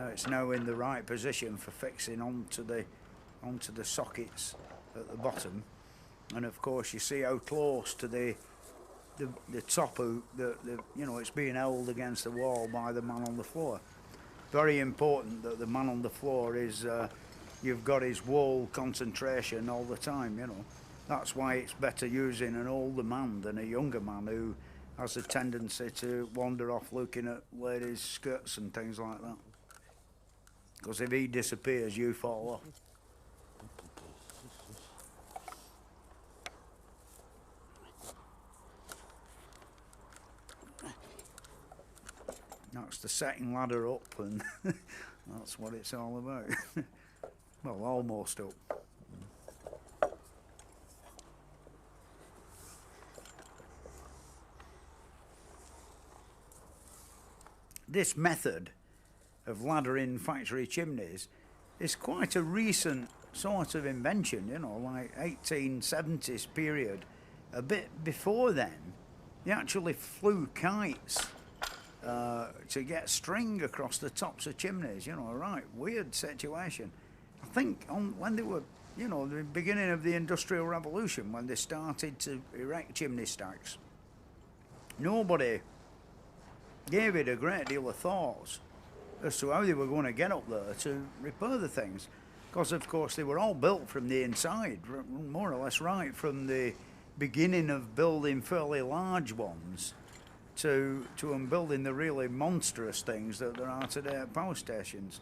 It's now in the right position for fixing onto the sockets at the bottom, and of course you see how close to the top hook that it's being held against the wall by the man on the floor. Very important that the man on the floor is you've got his whole concentration all the time. That's why it's better using an older man than a younger man who has a tendency to wander off looking at ladies' skirts and things like that. Because if he disappears, you fall off. That's the setting ladder up, and that's what it's all about. Well, almost up. This method of laddering factory chimneys is quite a recent sort of invention, like 1870s period. A bit before then, they actually flew kites to get string across the tops of chimneys, a right weird situation. I think when they were, the beginning of the Industrial Revolution, when they started to erect chimney stacks, nobody gave it a great deal of thought as to how they were going to get up there to repair the things, because of course they were all built from the inside, more or less right from the beginning of building fairly large ones to building the really monstrous things that there are today at power stations.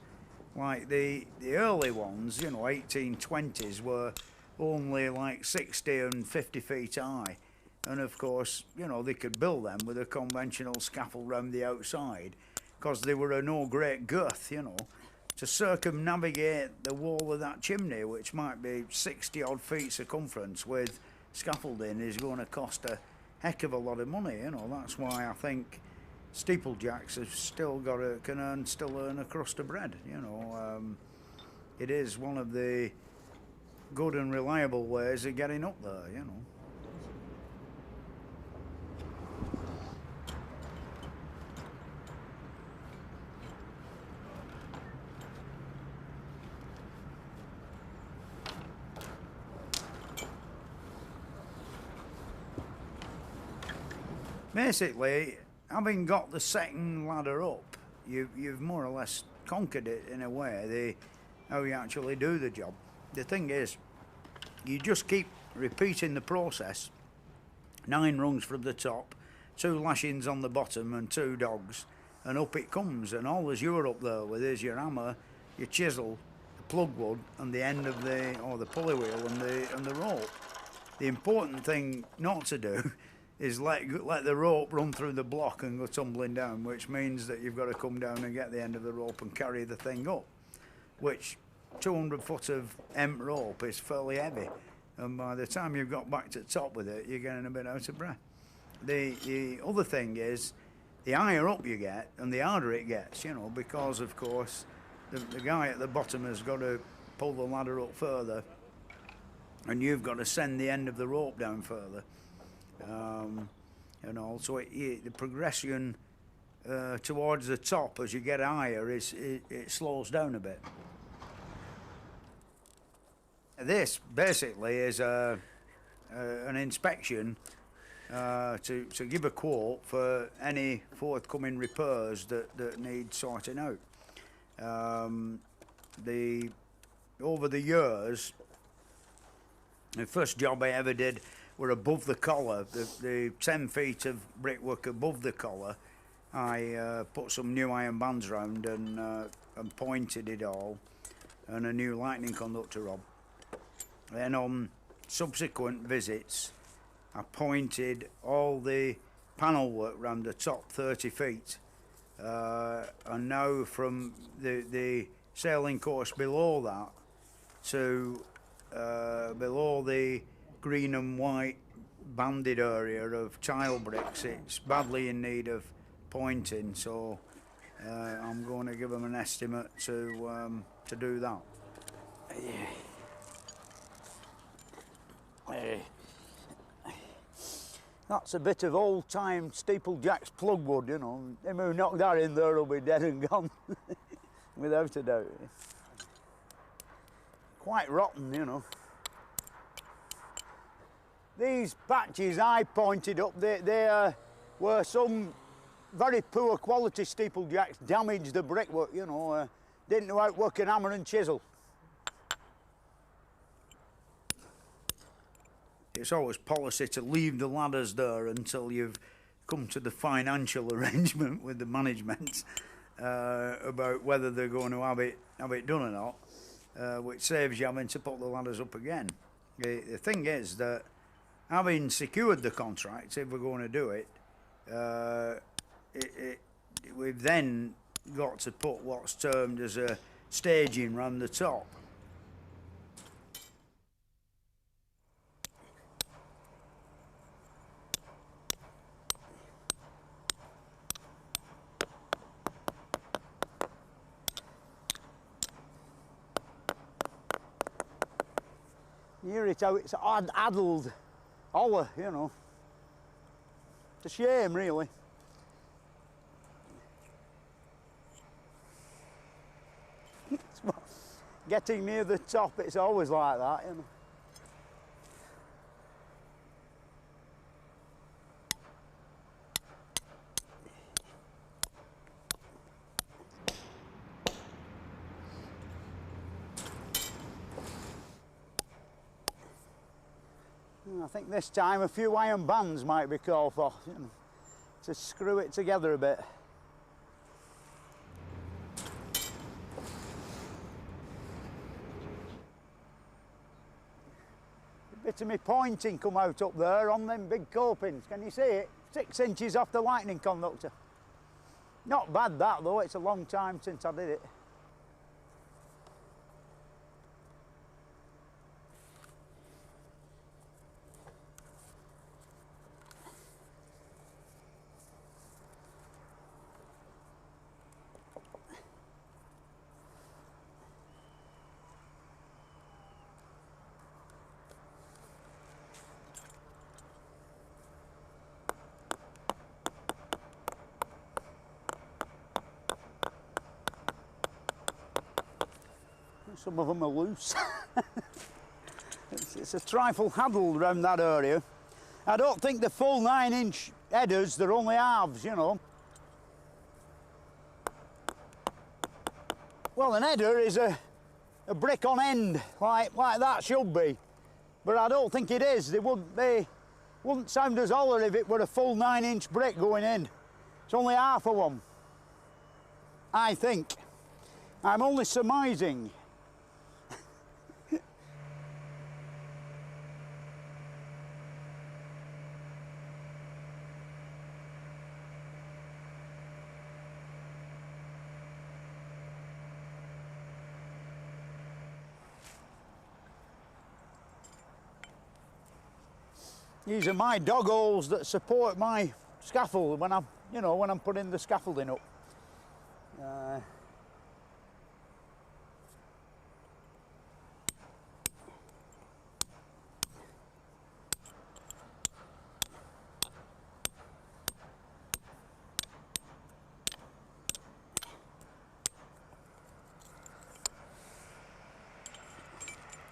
Like the early ones, 1820s, were only like 60 and 50 feet high. And of course, they could build them with a conventional scaffold round the outside, because they were of no great girth, To circumnavigate the wall of that chimney, which might be 60 odd feet circumference with scaffolding, is going to cost a heck of a lot of money, That's why I think steeplejacks have still can still earn a crust of bread, It is one of the good and reliable ways of getting up there, Basically, having got the second ladder up, you've more or less conquered it in a way, how you actually do the job. The thing is, you just keep repeating the process, 9 rungs from the top, 2 lashings on the bottom and 2 dogs, and up it comes, and all as you're up there with is your hammer, your chisel, the plug wood, and the end of the pulley wheel and the rope. The important thing not to do is let the rope run through the block and go tumbling down, which means that you've got to come down and get the end of the rope and carry the thing up, which 200 foot of hemp rope is fairly heavy, and by the time you've got back to the top with it, you're getting a bit out of breath. The other thing is, the higher up you get and the harder it gets, because of course the guy at the bottom has got to pull the ladder up further, and you've got to send the end of the rope down further. So the progression towards the top as you get higher it slows down a bit. This basically is an inspection to give a quote for any forthcoming repairs that need sorting out. Over the years, the first job I ever did were above the collar, the 10 feet of brickwork above the collar. I put some new iron bands round and pointed it all, and a new lightning conductor rod. Then on subsequent visits, I pointed all the panel work round the top 30 feet. And now from the sailing course below that to below the green and white banded area of tile bricks, it's badly in need of pointing, so I'm going to give them an estimate to do that. That's a bit of old-time steeplejack's plug wood, Them who knock that in there will be dead and gone. without a doubt. Quite rotten, you know. These patches I pointed up, they were some very poor quality steeplejacks damaged the brickwork, you know, didn't know how to work a hammer and chisel. It's always policy to leave the ladders there until you've come to the financial arrangement with the management about whether they're going to have it done or not, which saves you having to put the ladders up again. The thing is that having secured the contract, if we're going to do it, we've then got to put what's termed as a staging round the top. You hear it how it's addled holler, you know. It's a shame, really. Getting near the top, it's always like that, you know. I think this time a few iron bands might be called for, you know, to screw it together a bit. A bit of me pointing come out up there on them big copings. Can you see it? 6 inches off the lightning conductor. Not bad that though, it's a long time since I did it. Some of them are loose. it's a trifle huddled around that area. I don't think the full 9-inch headers, they're only halves, you know. Well, an header is a brick on end, like that should be. But I don't think it is. They wouldn't sound as holler if it were a full 9-inch brick going in. It's only half of one, I think. I'm only surmising. These are my dog holes that support my scaffold when I'm putting the scaffolding up.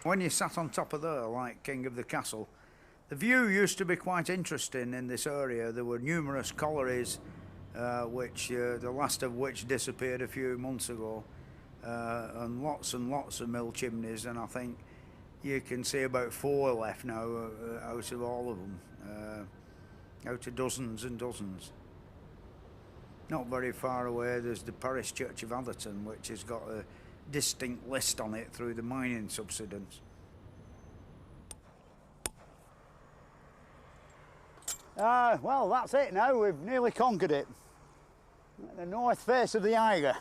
When you sat on top of there, like king of the castle, the view used to be quite interesting in this area. There were numerous collieries, the last of which disappeared a few months ago, and lots of mill chimneys, and I think you can see about 4 left now out of all of them, out of dozens and dozens. Not very far away there's the parish church of Atherton, which has got a distinct list on it through the mining subsidence. Well, that's it now. We've nearly conquered it. The north face of the Eiger.